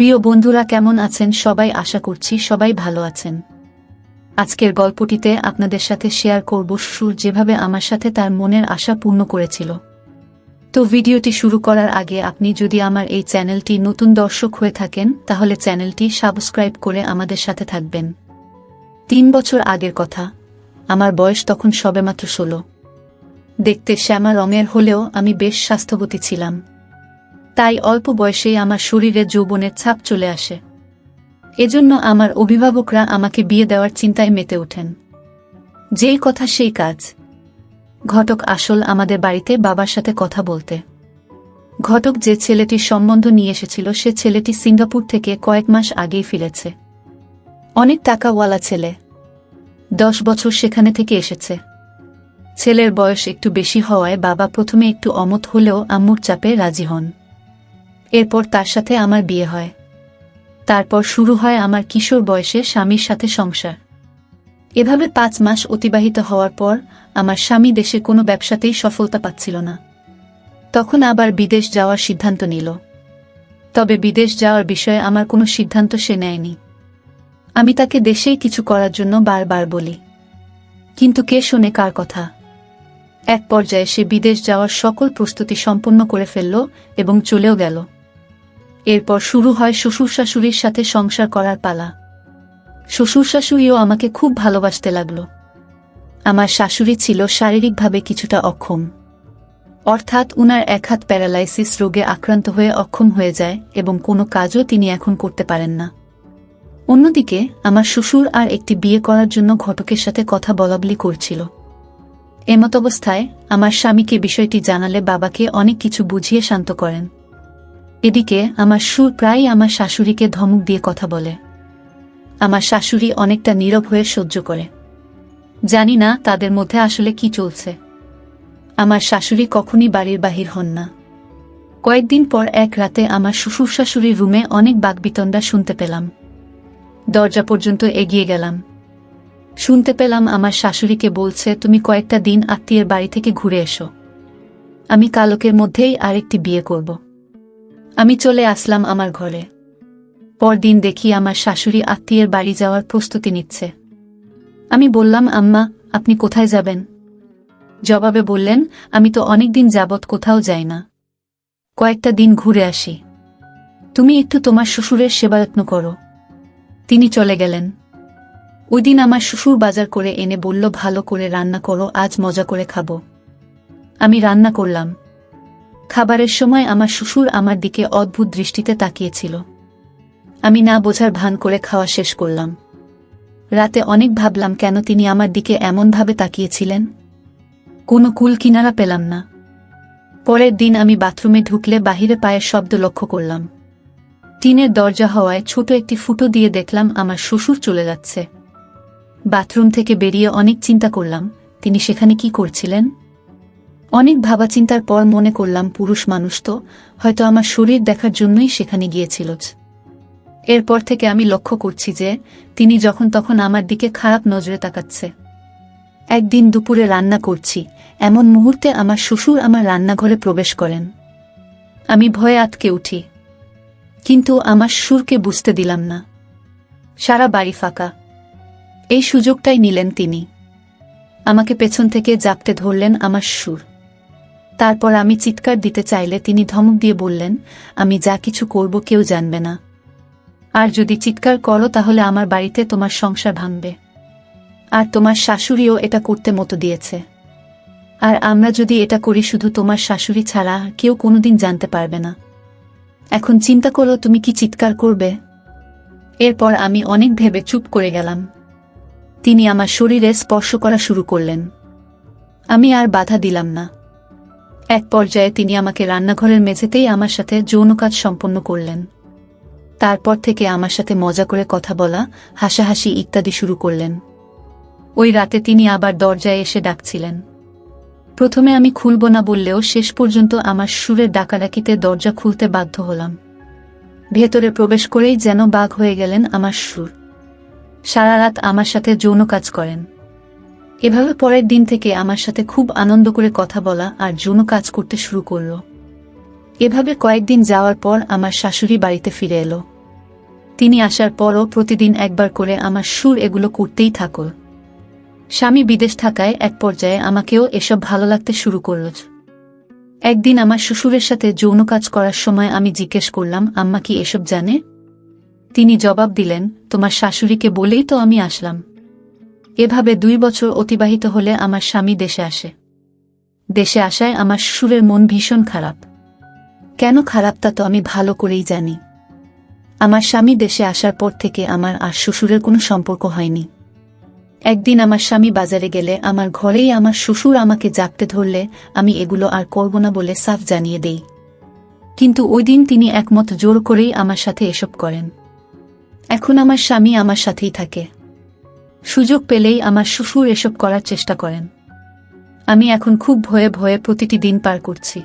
প্রিয় বন্ধুরা, কেমন আছেন সবাই? আশা করছি সবাই ভালো আছেন। আজকের গল্পটিতে আপনাদের সাথে শেয়ার করব শ্বশুর যেভাবে আমার সাথে তার মনের আশা পূর্ণ করেছিল। তো ভিডিওটি শুরু করার আগে আপনি যদি আমার এই চ্যানেলটি নতুন দর্শক হয়ে থাকেন তাহলে চ্যানেলটি সাবস্ক্রাইব করে আমাদের সাথে থাকবেন। 3 বছর আগের কথা। আমার বয়স তখন সবেমাত্র 16। দেখতে শ্যামা রঙের হলেও আমি বেশ স্বাস্থ্যবতী ছিলাম। তাই অল্প বয়সেই আমার শরীরে যৌবনের ছাপ চলে আসে। এজন্য আমার অভিভাবকরা আমাকে বিয়ে দেওয়ার চিন্তায় মেতে ওঠেন। যেই কথা সেই কাজ। ঘটক আসল আমাদের বাড়িতে বাবার সাথে কথা বলতে। ঘটক যে ছেলেটির সম্বন্ধ নিয়ে এসেছিল সে ছেলেটি সিঙ্গাপুর থেকে কয়েক মাস আগেই ফিরেছে। অনেক টাকাওয়ালা ছেলে। 10 বছর সেখানে থেকে এসেছে। ছেলের বয়স একটু বেশি হওয়ায় বাবা প্রথমে একটু অমত হলেও আম্মুর চাপে রাজি হন। এরপর তার সাথে আমার বিয়ে হয়। তারপর শুরু হয় আমার কিশোর বয়সে স্বামীর সাথে সংসার। এভাবে 5 মাস অতিবাহিত হওয়ার পর আমার স্বামী দেশে কোনো ব্যবসাতেই সফলতা পাচ্ছিল না। তখন আবার বিদেশ যাওয়ার সিদ্ধান্ত নিল। তবে বিদেশ যাওয়ার বিষয়ে আমার কোনো সিদ্ধান্ত সে নেয়নি। আমি তাকে দেশেই কিছু করার জন্য বারবার বলি, কিন্তু কে শোনে কার কথা। এক পর্যায়ে সে বিদেশ যাওয়ার সকল প্রস্তুতি সম্পন্ন করে ফেলল এবং চলেও গেল। এরপর শুরু হয় শ্বশুর শাশুড়ির সাথে সংসার করার পালা। শ্বশুর শাশুড়িও আমাকে খুব ভালোবাসতে লাগল। আমার শাশুড়ি ছিল শারীরিকভাবে কিছুটা অক্ষম, অর্থাৎ উনার এক হাত প্যারালাইসিস রোগে আক্রান্ত হয়ে অক্ষম হয়ে যায় এবং কোনো কাজও তিনি এখন করতে পারেন না। অন্যদিকে আমার শ্বশুর আর একটি বিয়ে করার জন্য ঘটকের সাথে কথা বলাবলি করছিল। এমতাবস্থায় আমার স্বামীকে বিষয়টি জানালে বাবাকে অনেক কিছু বুঝিয়ে শান্ত করেন। এদিকে আমার শ্বশুর প্রায়ই আমার শাশুড়িকে ধমক দিয়ে কথা বলে। আমার শাশুড়ি অনেকটা নীরব হয়ে সহ্য করে। জানি না তাদের মধ্যে আসলে কি চলছে। আমার শাশুড়ি কখনই বাড়ির বাহির হন না। কয়েকদিন পর এক রাতে আমার শ্বশুর শাশুড়ির রুমে অনেক বাকবিতণ্ডা শুনতে পেলাম। দরজা পর্যন্ত এগিয়ে গেলাম। শুনতে পেলাম আমার শাশুড়িকে বলছে, তুমি কয়েকটা দিন আত্মীয়ের বাড়ি থেকে ঘুরে এসো, আমি কালকের মধ্যেই আরেকটি বিয়ে করব। আমি চলে আসলাম আমার ঘরে। পরদিন দেখি আমার শাশুড়ি আত্মীয়ের বাড়ি যাওয়ার প্রস্তুতি নিচ্ছে। আমি বললাম, আম্মা আপনি কোথায় যাবেন? জবাবে বললেন, আমি তো অনেকদিন যাবৎ কোথাও যাই না, কয়েকটা দিন ঘুরে আসি, তুমি একটু তোমার শ্বশুরের সেবাযত্ন করো। তিনি চলে গেলেন। ওই দিন আমার শ্বশুর বাজার করে এনে বলল, ভালো করে রান্না করো, আজ মজা করে খাবো। আমি রান্না করলাম। খাবারের সময় আমার শ্বশুর আমার দিকে অদ্ভুত দৃষ্টিতে তাকিয়েছিল। আমি না বোঝার ভান করে খাওয়া শেষ করলাম। রাতে অনেক ভাবলাম কেন তিনি আমার দিকে এমনভাবে তাকিয়েছিলেন। কোনো কুল কিনারা পেলাম না। পরের দিন আমি বাথরুমে ঢুকলে বাহিরে পায়ের শব্দ লক্ষ্য করলাম। টিনের দরজা হওয়ায় ছোট একটি ফুটো দিয়ে দেখলাম আমার শ্বশুর চলে যাচ্ছে। বাথরুম থেকে বেরিয়ে অনেক চিন্তা করলাম তিনি সেখানে কি করছিলেন। অনেক ভাবাচিন্তার পর মনে করলাম পুরুষ মানুষ তো, হয়তো আমার শরীর দেখার জন্যই সেখানে গিয়েছিল। এরপর থেকে আমি লক্ষ্য করছি যে তিনি যখন তখন আমার দিকে খারাপ নজরে তাকাচ্ছে। একদিন দুপুরে রান্না করছি, এমন মুহূর্তে আমার শ্বশুর আমার রান্নাঘরে প্রবেশ করেন। আমি ভয়ে আটকে উঠি, কিন্তু আমার শ্বশুরকে বুঝতে দিলাম না। সারা বাড়ি ফাঁকা। এই সুযোগটাই নিলেন তিনি। আমাকে পেছন থেকে জাপটে ধরলেন আমার শ্বশুর। তারপর আমি চিৎকার দিতে চাইলে তিনি ধমক দিয়ে বললেন, আমি যা কিছু করব কেউ জানবে না, আর যদি চিৎকার করো তাহলে আমার বাড়িতে তোমার সংসার ভাঙবে, আর তোমার শাশুড়িও এটা করতে মতো দিয়েছে, আর আমরা যদি এটা করি শুধু তোমার শাশুড়ি ছাড়া কেউ কোনোদিন জানতে পারবে না। এখন চিন্তা করো তুমি কি চিৎকার করবে। এরপর আমি অনেক ভেবে চুপ করে গেলাম। তিনি আমার শরীরে স্পর্শ করা শুরু করলেন। আমি আর বাধা দিলাম না। এক পর্যায়ে তিনি আমাকে রান্নাঘরের মেঝেতেই আমার সাথে যৌন কাজ সম্পন্ন করলেন। তারপর থেকে আমার সাথে মজা করে কথা বলা, হাসাহাসি ইত্যাদি শুরু করলেন। ওই রাতে তিনি আবার দরজায় এসে ডাকছিলেন। প্রথমে আমি খুলব না বললেও শেষ পর্যন্ত আমার সুরের ডাকাডাকিতে দরজা খুলতে বাধ্য হলাম। ভেতরে প্রবেশ করেই যেন বাঘ হয়ে গেলেন আমার সুর। সারা রাত আমার সাথে যৌন কাজ করেন। এভাবে পরের দিন থেকে আমার সাথে খুব আনন্দ করে কথা বলা আর যৌন কাজ করতে শুরু করল। এভাবে কয়েকদিন যাওয়ার পর আমার শাশুড়ি বাড়িতে ফিরে এলো। তিনি আসার পরও প্রতিদিন একবার করে আমার সুর এগুলো করতেই থাকল। স্বামী বিদেশ থাকায় এক পর্যায়ে আমাকেও এসব ভালো লাগতে শুরু করল। একদিন আমার শ্বশুরের সাথে যৌন কাজ করার সময় আমি জিজ্ঞেস করলাম, আম্মা কি এসব জানে? তিনি জবাব দিলেন, তোমার শাশুড়িকে বলেই তো আমি আসলাম। এভাবে 2 বছর অতিবাহিত হলে আমার স্বামী দেশে আসে। দেশে আসায় আমার শ্বশুরের মন ভীষণ খারাপ। কেন খারাপ তা তো আমি ভালো করেই জানি। আমার স্বামী দেশে আসার পর থেকে আমার আর শ্বশুরের কোনো সম্পর্ক হয়নি। একদিন আমার স্বামী বাজারে গেলে আমার ঘরেই আমার শ্বশুর আমাকে জাপটে ধরলে আমি এগুলো আর করব না বলে সাফ জানিয়ে দেই। কিন্তু ওই দিন তিনি একমত জোর করেই আমার সাথে এসব করেন। এখন আমার স্বামী আমার সাথেই থাকে। সুযোগ পেলেই আমার শ্বশুর এসব করার চেষ্টা করেন। আমি এখন খুব ভয়ে ভয়ে প্রতিটি দিন পার করছি।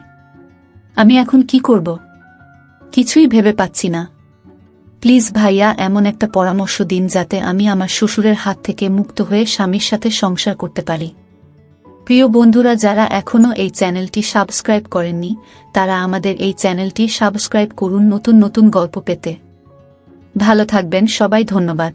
আমি এখন কি করব? কিছুই ভেবে পাচ্ছি না। প্লিজ ভাইয়া এমন একটা পরামর্শ দিন যাতে আমি আমার শ্বশুরের হাত থেকে মুক্ত হয়ে স্বামীর সাথে সংসার করতে পারি। প্রিয় বন্ধুরা, যারা এখনও এই চ্যানেলটি সাবস্ক্রাইব করেননি তারা আমাদের এই চ্যানেলটি সাবস্ক্রাইব করুন নতুন নতুন গল্প পেতে। ভালো থাকবেন সবাই, ধন্যবাদ।